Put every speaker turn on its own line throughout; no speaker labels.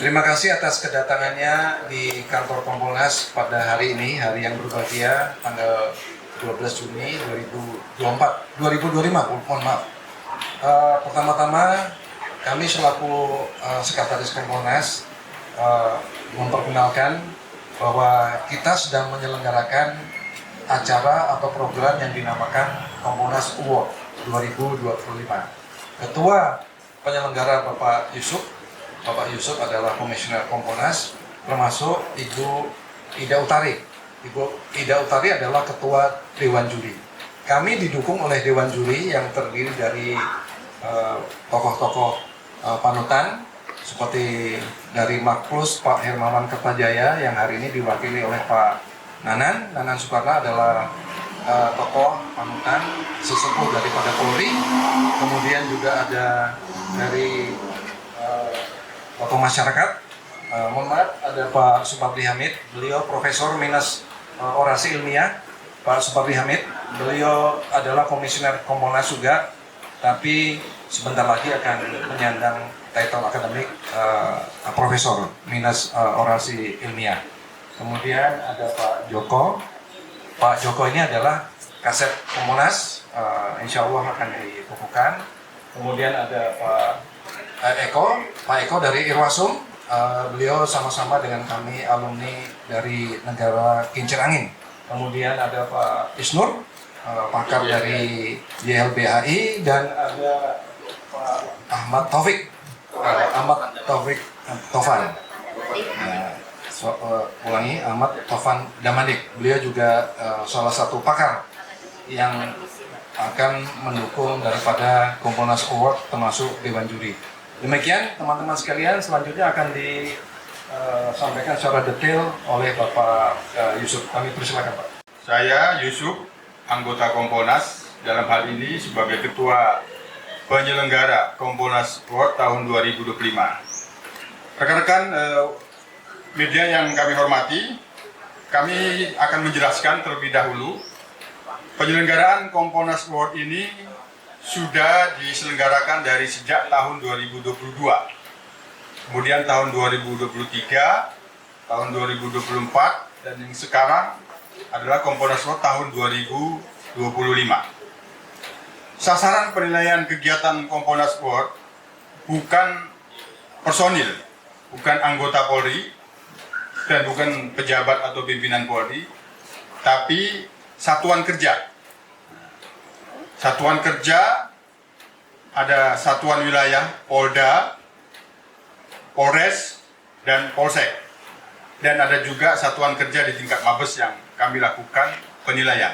Terima kasih atas kedatangannya di kantor Kompolnas pada hari ini, hari yang berbahagia, tanggal 12 Juni 2025, mohon maaf. Pertama-tama, kami selaku Sekretaris Kompolnas memperkenalkan bahwa kita sedang menyelenggarakan acara atau program yang dinamakan Kompolnas Award 2025. Ketua penyelenggara Bapak Yusuf adalah Komisioner Kompolnas, termasuk Ibu Ida Utari. Ibu Ida Utari adalah Ketua Dewan Juri. Kami didukung oleh Dewan Juri yang terdiri dari tokoh-tokoh panutan seperti dari Makpus Pak Hermawan Kertajaya yang hari ini diwakili oleh Pak Nanan Soekarno adalah tokoh panutan sesepuh daripada Polri. Kemudian juga ada dari tokoh masyarakat, mohon maaf, ada Pak Supatri Hamid, beliau Profesor Minus Orasi Ilmiah. Pak Supatri Hamid, beliau adalah Komisioner Kompolnas juga, tapi sebentar lagi akan menyandang title akademik Profesor Minus Orasi Ilmiah. Kemudian ada Pak Joko. Pak Joko ini adalah Kasep Kompolnas, insya Allah akan dikukuhkan. Kemudian ada Pak Eko dari Irwasum, beliau sama-sama dengan kami alumni dari negara Kincir Angin. Kemudian ada Pak Isnur, pakar dari YLBHI, dan ada Pak Ahmad Taufik Tovan. Ahmad Tovan Damanik. Beliau juga salah satu pakar yang akan mendukung daripada Kompolnas Award termasuk Dewan Juri. Demikian teman-teman sekalian, selanjutnya akan disampaikan secara detail oleh Bapak Yusuf. Kami persilakan Pak.
Saya Yusuf, anggota Kompolnas, dalam hal ini sebagai Ketua Penyelenggara Kompolnas Award tahun 2025. Rekan-rekan media yang kami hormati, kami akan menjelaskan terlebih dahulu penyelenggaraan Kompolnas Award ini sudah diselenggarakan dari sejak tahun 2022. Kemudian tahun 2023, tahun 2024, dan yang sekarang adalah Kompolnas Award tahun 2025. Sasaran penilaian kegiatan Kompolnas Award bukan personil, bukan anggota Polri, dan bukan pejabat atau pimpinan Polri, tapi satuan kerja. Satuan kerja ada satuan wilayah, Polda, Polres, dan Polsek. Dan ada juga satuan kerja di tingkat Mabes yang kami lakukan penilaian.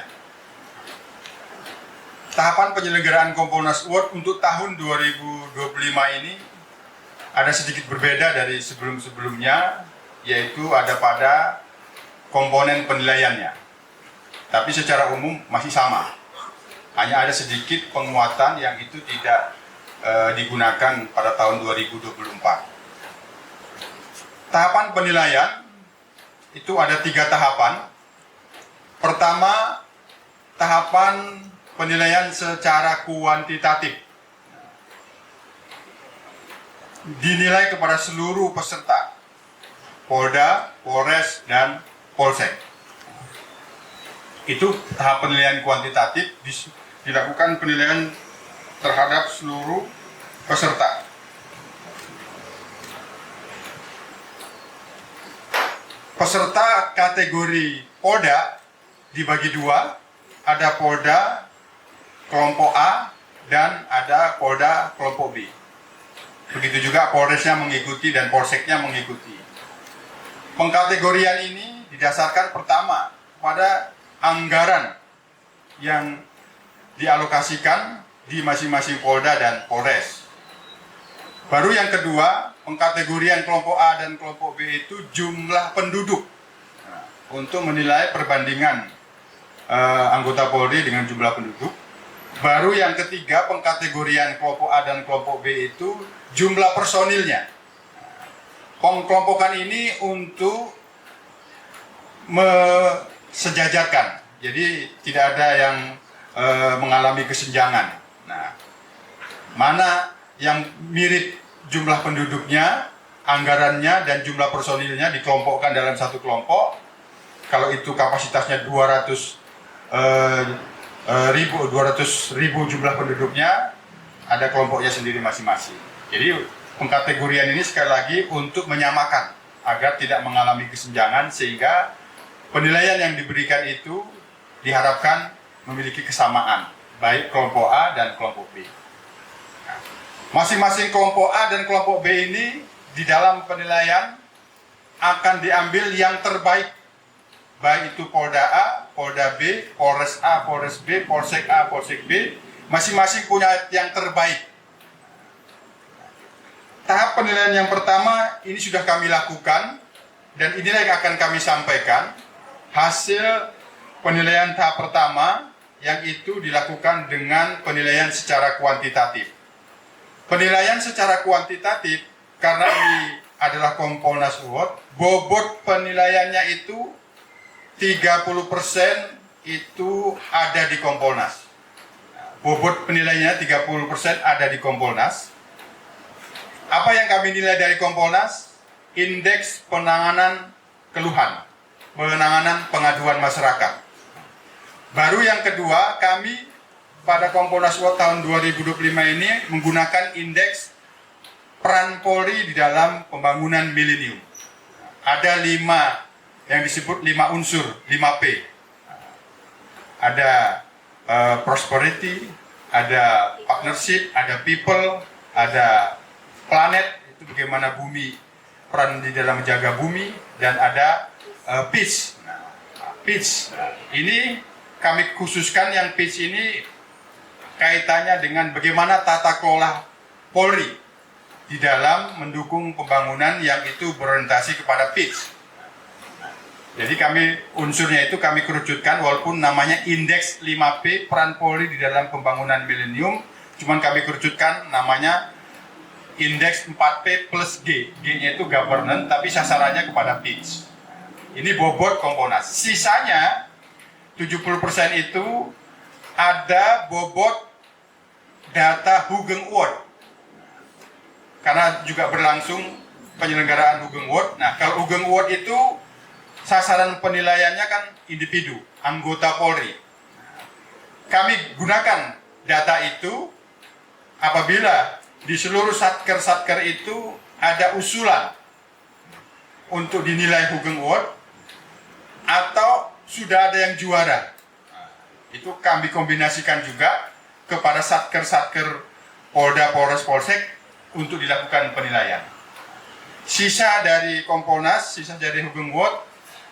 Tahapan penyelenggaraan Kompolnas Award untuk tahun 2025 ini ada sedikit berbeda dari sebelum-sebelumnya, yaitu ada pada komponen penilaiannya. Tapi secara umum masih sama. Hanya ada sedikit penguatan yang itu tidak digunakan pada tahun 2024. Tahapan penilaian itu ada 3 tahapan. Pertama, tahapan penilaian secara kuantitatif. Dinilai kepada seluruh peserta, Polda, Polres, dan Polsek. Itu tahap penilaian kuantitatif, dilakukan penilaian terhadap seluruh peserta. Peserta kategori Polda dibagi 2, ada Polda kelompok A dan ada Polda kelompok B. Begitu juga Polresnya mengikuti dan Polseknya mengikuti. Pengkategorian ini didasarkan pertama pada anggaran yang dialokasikan di masing-masing Polda dan Polres. Baru yang kedua, pengkategorian kelompok A dan kelompok B itu jumlah penduduk. Untuk menilai perbandingan anggota Polri dengan jumlah penduduk. Baru yang ketiga, pengkategorian kelompok A dan kelompok B itu jumlah personilnya. Pengkelompokan ini untuk sejajarkan, jadi tidak ada yang mengalami kesenjangan. Nah, mana yang mirip jumlah penduduknya anggarannya dan jumlah personilnya dikelompokkan dalam satu kelompok. Kalau itu kapasitasnya 200 ribu jumlah penduduknya, ada kelompoknya sendiri masing-masing. Jadi pengkategorian ini sekali lagi untuk menyamakan agar tidak mengalami kesenjangan, sehingga penilaian yang diberikan itu diharapkan memiliki kesamaan, baik kelompok A dan kelompok B. Masing-masing kelompok A dan kelompok B ini di dalam penilaian akan diambil yang terbaik, baik itu Polda A, Polda B, Polres A, Polres B, Polsek A, Polsek B, masing-masing punya yang terbaik. Tahap penilaian yang pertama ini sudah kami lakukan, dan inilah yang akan kami sampaikan hasil penilaian tahap pertama, yang itu dilakukan dengan penilaian secara kuantitatif. Penilaian secara kuantitatif karena ini adalah Kompolnas Award, bobot penilaiannya itu 30% itu ada di Kompolnas. Bobot penilaiannya 30% ada di Kompolnas. Apa yang kami nilai dari Kompolnas? Indeks penanganan keluhan, penanganan pengaduan masyarakat. Baru yang kedua, kami pada Kompolnas Award tahun 2025 ini menggunakan indeks peran Polri di dalam pembangunan milenium. Ada 5 yang disebut 5 unsur, 5P. Ada prosperity, ada partnership, ada people, ada planet, itu bagaimana bumi, peran di dalam menjaga bumi, dan ada peace. Peace ini kami khususkan, yang peace ini kaitannya dengan bagaimana tata kelola Polri di dalam mendukung pembangunan yang itu berorientasi kepada peace. Jadi kami unsurnya itu kami kerucutkan, walaupun namanya indeks 5P peran Polri di dalam pembangunan milenium, cuman kami kerucutkan namanya indeks 4P plus G. G-nya itu governance, tapi sasarannya kepada peace. Ini bobot Kompolnas. Sisanya 70% itu ada bobot data Hugeng Award. Karena juga berlangsung penyelenggaraan Hugeng Award. Nah, kalau Hugeng Award itu sasaran penilaiannya kan individu, anggota Polri. Kami gunakan data itu apabila di seluruh satker-satker itu ada usulan untuk dinilai Hugeng Award atau sudah ada yang juara. Itu kami kombinasikan juga kepada satker-satker Polda, Polres, Polsek untuk dilakukan penilaian. Sisa dari Kompolnas, sisa dari Hugeng Award,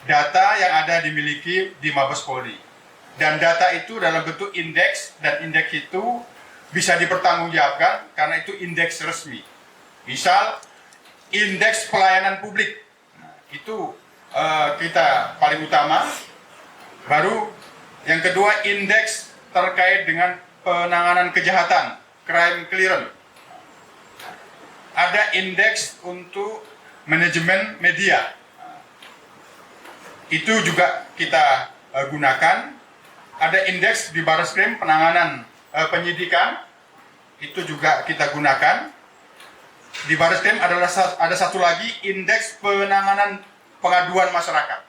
data yang ada dimiliki di Mabes Polri. Dan data itu dalam bentuk indeks, dan indeks itu bisa dipertanggungjawabkan karena itu indeks resmi. Misal indeks pelayanan publik, itu kita paling utama. Baru yang kedua, indeks terkait dengan penanganan kejahatan, crime clearance. Ada indeks untuk manajemen media, itu juga kita gunakan. Ada indeks di Barreskrim penanganan penyidikan, itu juga kita gunakan. Di Barreskrim ada satu lagi indeks penanganan pengaduan masyarakat.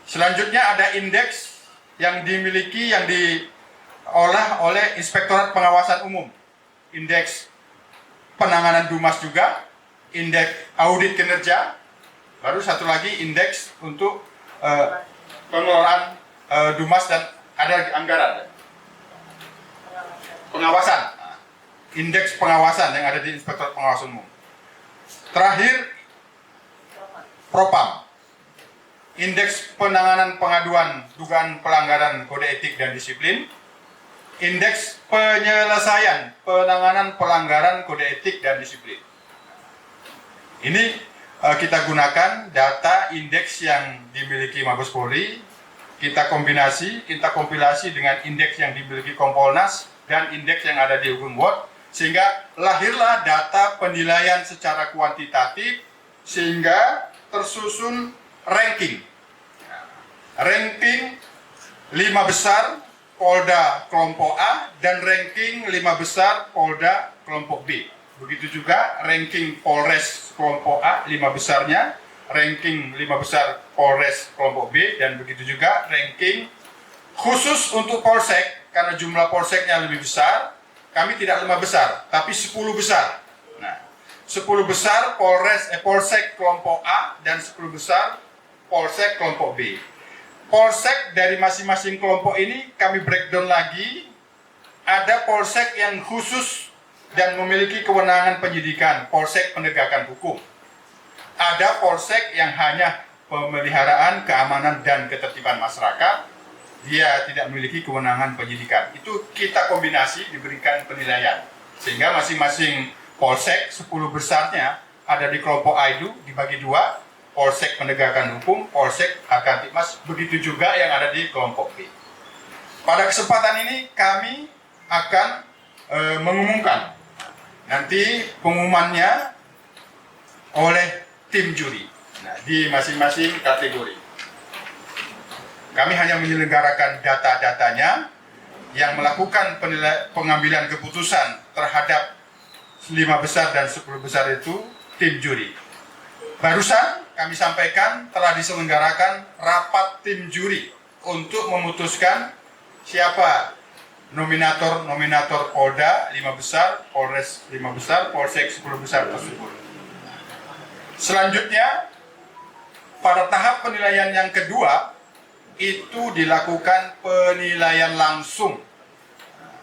Selanjutnya ada indeks yang dimiliki, yang diolah oleh Inspektorat Pengawasan Umum, indeks penanganan Dumas juga, indeks audit kinerja. Baru satu lagi indeks untuk pengelolaan Dumas dan ada anggaran pengawasan, indeks pengawasan yang ada di Inspektorat Pengawasan Umum. Terakhir, Propam, indeks penanganan pengaduan dugaan pelanggaran kode etik dan disiplin, indeks penyelesaian penanganan pelanggaran kode etik dan disiplin. Ini kita gunakan data indeks yang dimiliki Mabes Polri, kita kombinasi, kita kompilasi dengan indeks yang dimiliki Kompolnas dan indeks yang ada di Hugeng Award, sehingga lahirlah data penilaian secara kuantitatif, sehingga tersusun ranking. Ranking 5 besar Polda kelompok A dan ranking 5 besar Polda kelompok B. begitu juga ranking Polres kelompok A 5 besarnya, ranking 5 besar Polres kelompok B, dan begitu juga ranking khusus untuk Polsek, karena jumlah Polseknya lebih besar, kami tidak 5 besar, tapi 10 besar. Nah, 10 besar Polsek kelompok A dan 10 besar Polsek kelompok B. Polsek dari masing-masing kelompok ini kami breakdown lagi. Ada polsek yang khusus dan memiliki kewenangan penyidikan, polsek penegakan hukum. Ada polsek yang hanya pemeliharaan keamanan dan ketertiban masyarakat, dia tidak memiliki kewenangan penyidikan. Itu kita kombinasi, diberikan penilaian. Sehingga masing-masing polsek 10 besarnya ada di kelompok A itu dibagi 2, polsek penegakan hukum, polsek Hakantipmas, begitu juga yang ada di kelompok B. Pada kesempatan ini kami akan mengumumkan nanti pengumumannya oleh tim juri, nah, di masing-masing kategori. Kami hanya menyelenggarakan data-datanya. Yang melakukan pengambilan keputusan terhadap 5 besar dan 10 besar itu tim juri. Barusan kami sampaikan telah diselenggarakan rapat tim juri untuk memutuskan siapa nominator Polda 5 besar, Polres 5 besar, Polsek 10 besar tersebut. Selanjutnya, pada tahap penilaian yang kedua, itu dilakukan penilaian langsung.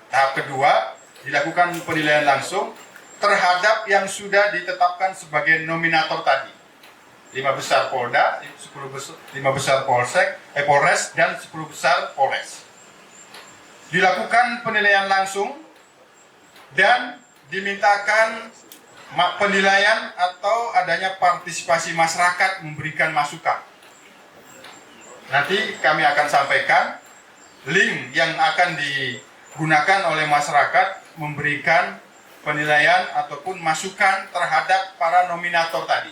Tahap kedua, dilakukan penilaian langsung terhadap yang sudah ditetapkan sebagai nominator tadi. 5 besar Polda, 5 besar Polres, dan 10 besar Polres. Dilakukan penilaian langsung dan dimintakan penilaian atau adanya partisipasi masyarakat memberikan masukan. Nanti kami akan sampaikan link yang akan digunakan oleh masyarakat memberikan penilaian ataupun masukan terhadap para nominator tadi.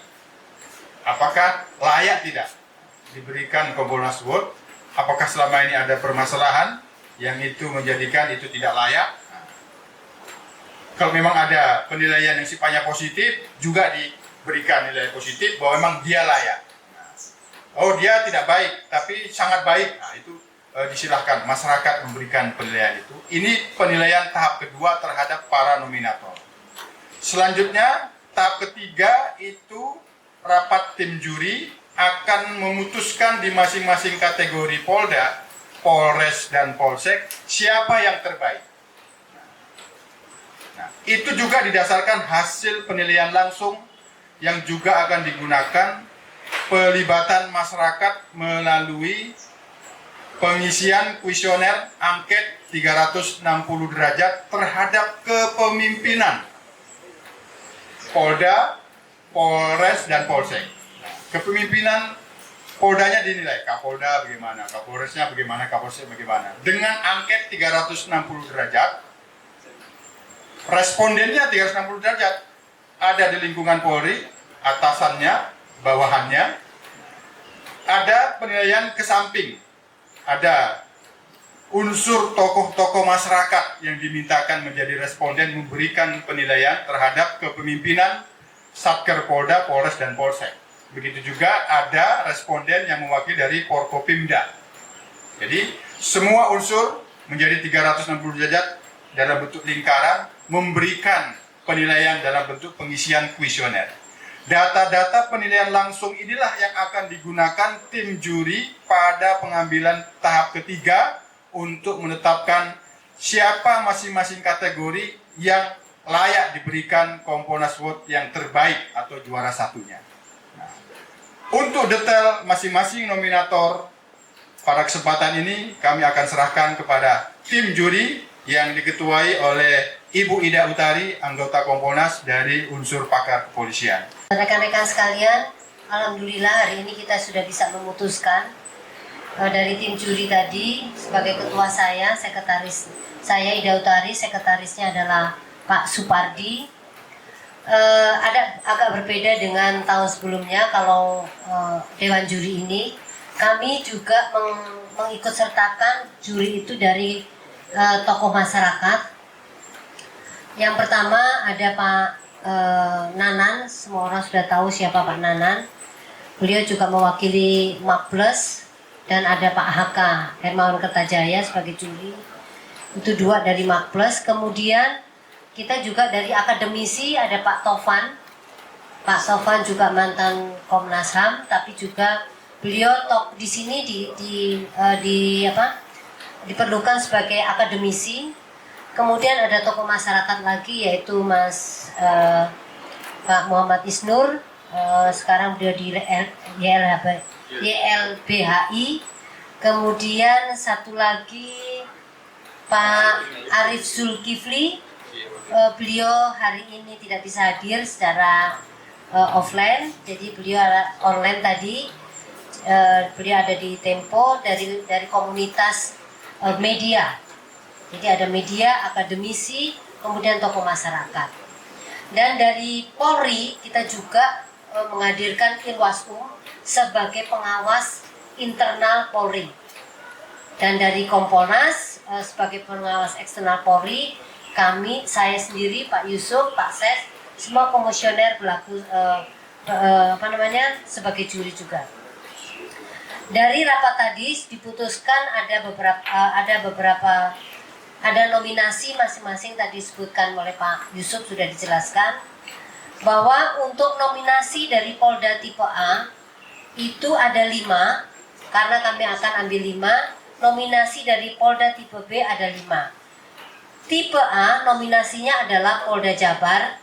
Apakah layak tidak diberikan Kompolnas Award? Apakah selama ini ada permasalahan yang itu menjadikan itu tidak layak? Kalau memang ada penilaian yang sifatnya positif, juga diberikan nilai positif bahwa memang dia layak. Oh, dia tidak baik, tapi sangat baik. Nah, itu disilahkan masyarakat memberikan penilaian itu. Ini penilaian tahap kedua terhadap para nominator. Selanjutnya, tahap ketiga itu rapat tim juri akan memutuskan di masing-masing kategori Polda, Polres, dan Polsek siapa yang terbaik. Nah, itu juga didasarkan hasil penilaian langsung yang juga akan digunakan pelibatan masyarakat melalui pengisian kuesioner angket 360 derajat terhadap kepemimpinan Polda, Polres, dan Polsek. Kepemimpinan Poldanya dinilai, Kapolda bagaimana, Kapolresnya bagaimana, Kapolsek bagaimana. Dengan angket 360 derajat, respondennya 360 derajat, ada di lingkungan Polri, atasannya, bawahannya, ada penilaian ke samping, ada unsur tokoh-tokoh masyarakat yang dimintakan menjadi responden memberikan penilaian terhadap kepemimpinan Satker Polda, Polres, dan Polsek. Begitu juga ada responden yang mewakili dari Forkopimda. Jadi semua unsur menjadi 360 derajat dalam bentuk lingkaran memberikan penilaian dalam bentuk pengisian kuesioner. Data-data penilaian langsung inilah yang akan digunakan tim juri pada pengambilan tahap ketiga untuk menetapkan siapa masing-masing kategori yang layak diberikan Kompolnas Award yang terbaik atau juara satunya. Untuk detail masing-masing nominator pada kesempatan ini kami akan serahkan kepada tim juri yang diketuai oleh Ibu Ida Utari, anggota Kompolnas dari unsur pakar kepolisian.
Rekan-rekan sekalian, alhamdulillah hari ini kita sudah bisa memutuskan dari tim juri tadi sebagai ketua saya, sekretaris saya Ida Utari, sekretarisnya adalah Pak Supardi. Ada agak berbeda dengan tahun sebelumnya. Kalau Dewan Juri ini kami juga mengikut sertakan juri itu dari tokoh masyarakat. Yang pertama ada Pak Nanan, semua orang sudah tahu siapa Pak Nanan. Beliau juga mewakili Maples dan ada Pak HK Hermawan Kertajaya sebagai juri. Itu 2 dari Maples. Kemudian kita juga dari akademisi ada Pak Tovan. Pak Tovan juga mantan Komnas HAM, tapi juga beliau di sini diperlukan sebagai akademisi. Kemudian ada tokoh masyarakat lagi yaitu Pak Muhammad Isnur, sekarang beliau di YLBHI. Kemudian satu lagi Pak Arif Zulkifli, beliau hari ini tidak bisa hadir secara offline, jadi beliau online tadi. Beliau ada di Tempo dari komunitas media. Jadi ada media, akademisi, kemudian tokoh masyarakat. Dan dari Polri kita juga menghadirkan Irwasum sebagai pengawas internal Polri. Dan dari Kompolnas sebagai pengawas eksternal Polri, saya sendiri, Pak Yusuf, Pak Ses, semua komisioner berlaku sebagai juri juga. Dari rapat tadi diputuskan ada nominasi masing-masing, tadi disebutkan oleh Pak Yusuf, sudah dijelaskan bahwa untuk nominasi dari Polda tipe A itu ada 5, karena kami akan ambil 5. Nominasi dari Polda tipe B ada 5. Tipe A nominasinya adalah Polda Jabar,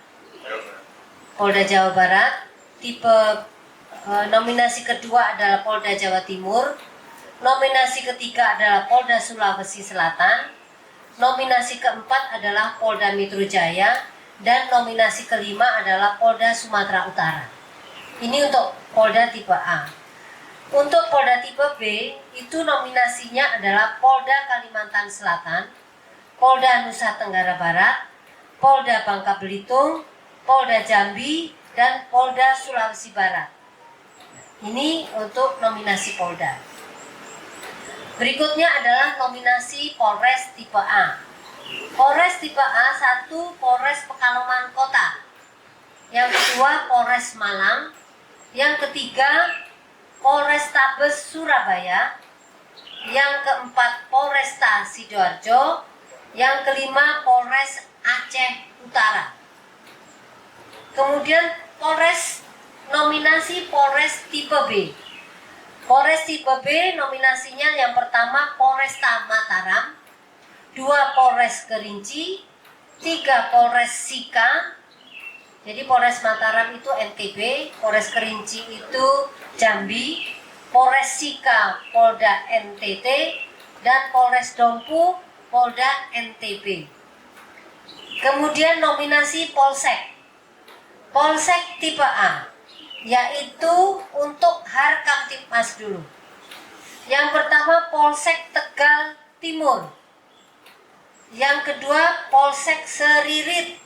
Polda Jawa Barat. Nominasi kedua adalah Polda Jawa Timur. Nominasi ketiga adalah Polda Sulawesi Selatan. Nominasi keempat adalah Polda Metro Jaya, dan nominasi kelima adalah Polda Sumatera Utara. Ini untuk Polda tipe A. Untuk Polda tipe B, itu nominasinya adalah Polda Kalimantan Selatan, Polda Nusa Tenggara Barat, Polda Bangka Belitung, Polda Jambi, dan Polda Sulawesi Barat. Ini untuk nominasi Polda. Berikutnya adalah nominasi Polres tipe A. Polres tipe A, 1 Polres Pekalongan Kota, yang kedua Polres Malang, yang ketiga Polrestabes Surabaya, yang keempat Polresta Sidoarjo, yang kelima Polres Aceh Utara. Kemudian nominasi Polres tipe B. Polres tipe B nominasinya yang pertama Polresta Mataram, 2 Polres Kerinci, 3 Polres Sika. Jadi Polres Mataram itu NTB, Polres Kerinci itu Jambi, Polres Sika Polda NTT, dan Polres Dompu Polda NTB. Kemudian nominasi Polsek. Polsek tipe A, yaitu untuk Harkamtibmas dulu. Yang pertama Polsek Tegal Timur, yang kedua Polsek Seririt,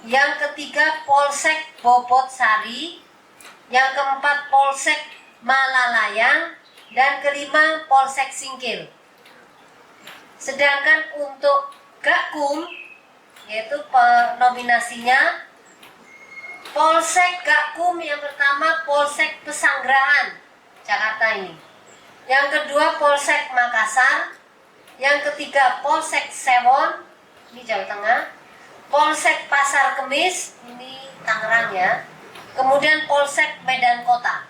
yang ketiga Polsek Bobot Sari, yang keempat Polsek Malalayang, dan kelima Polsek Singkil. Sedangkan untuk Gakum, yaitu nominasinya Polsek Gakum, yang pertama Polsek Pesanggerahan, Jakarta ini. Yang kedua Polsek Makassar. Yang ketiga Polsek Sewon, ini Jawa Tengah. Polsek Pasar Kemis, ini Tangerang ya. Kemudian Polsek Medan Kota.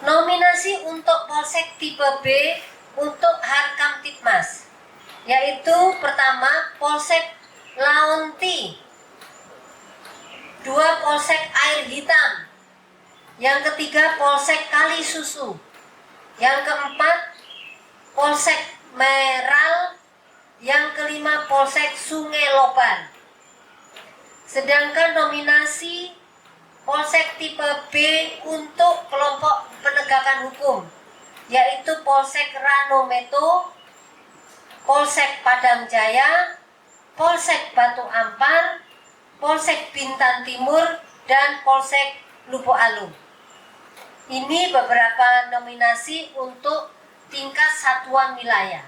Nominasi untuk Polsek tipe B untuk Harkamtibmas, yaitu pertama Polsek Laonti, 2 Polsek Air Hitam, yang ketiga Polsek Kali Susu, yang keempat Polsek Meral, yang kelima Polsek Sungai Loban. Sedangkan nominasi Polsek tipe B untuk kelompok penegakan hukum, yaitu Polsek Ranometo, Polsek Padang Jaya, Polsek Batu Ampar, Polsek Bintan Timur, dan Polsek Lubuk Alum. Ini beberapa nominasi untuk tingkat satuan wilayah.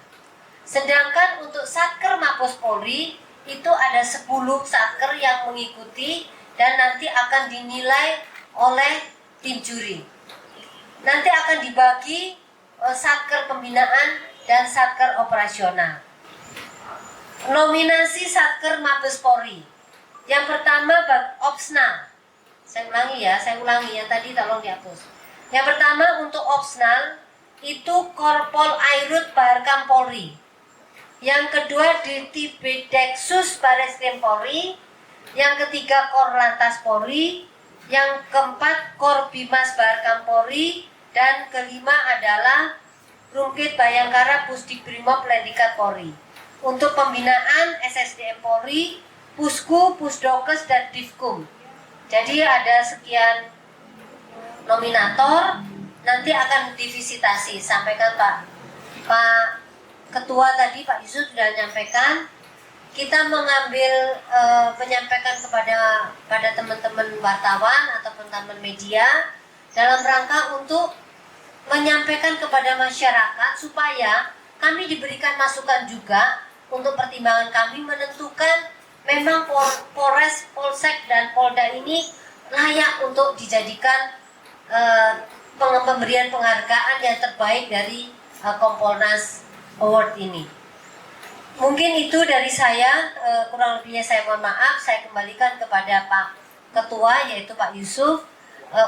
Sedangkan untuk Satker Mabes Polri itu ada 10 satker yang mengikuti dan nanti akan dinilai oleh tim juri. Nanti akan dibagi satker pembinaan dan satker operasional. Nominasi satker Mabes Polri. Yang pertama opsnal. Saya ulangi yang tadi tolong dihapus. Yang pertama untuk opsnal itu Korpol Airut Barkam Polri. Yang kedua Ditibideksus Bareskrim Polri. Yang ketiga Korlantas Polri. Yang keempat Korbimas Barkam Polri. Dan kelima adalah Rumkit Bayangkara Pusdikbrimob Lendikat Polri. Untuk pembinaan SSDM Polri, Pusku, Pusdokes, dan Divkum. Jadi ada sekian nominator, nanti akan divisitasi. Sampaikan Pak Ketua tadi, Pak Yusuf sudah menyampaikan. Kita menyampaikan pada teman-teman wartawan ataupun teman media dalam rangka untuk menyampaikan kepada masyarakat supaya kami diberikan masukan juga untuk pertimbangan kami menentukan memang Polres, Polsek, dan Polda ini layak untuk dijadikan pemberian penghargaan yang terbaik dari Kompolnas Award ini. Mungkin itu dari saya, kurang lebihnya saya mohon maaf. Saya kembalikan kepada Pak Ketua yaitu Pak Yusuf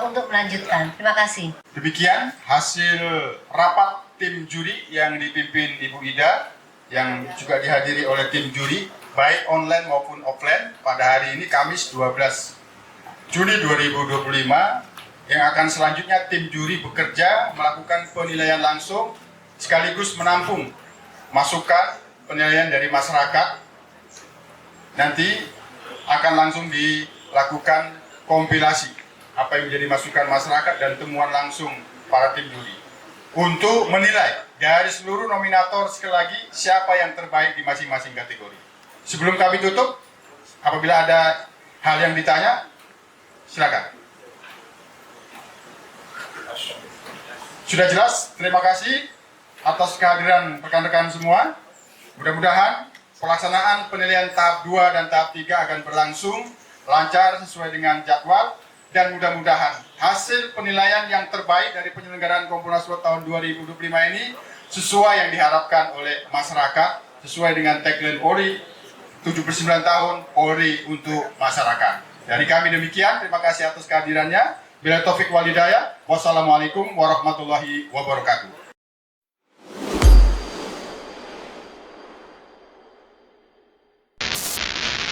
untuk melanjutkan. Terima kasih.
Demikian hasil rapat tim juri yang dipimpin Ibu Ida, yang juga dihadiri oleh tim juri baik online maupun offline pada hari ini Kamis 12 Juni 2025, yang akan selanjutnya tim juri bekerja melakukan penilaian langsung sekaligus menampung masukan penilaian dari masyarakat. Nanti akan langsung dilakukan kompilasi apa yang menjadi masukan masyarakat dan temuan langsung para tim juri untuk menilai dari seluruh nominator sekali lagi siapa yang terbaik di masing-masing kategori. Sebelum kami tutup, apabila ada hal yang ditanya, silakan. Sudah jelas, terima kasih atas kehadiran rekan-rekan semua. Mudah-mudahan pelaksanaan penilaian tahap 2 dan tahap 3 akan berlangsung lancar sesuai dengan jadwal, dan mudah-mudahan hasil penilaian yang terbaik dari penyelenggaraan Kompolnas Award tahun 2025 ini sesuai yang diharapkan oleh masyarakat, sesuai dengan tagline Polri 79 tahun Polri untuk masyarakat. Dari kami demikian, terima kasih atas kehadirannya. Bila taufik wal hidayah, wassalamualaikum warahmatullahi wabarakatuh.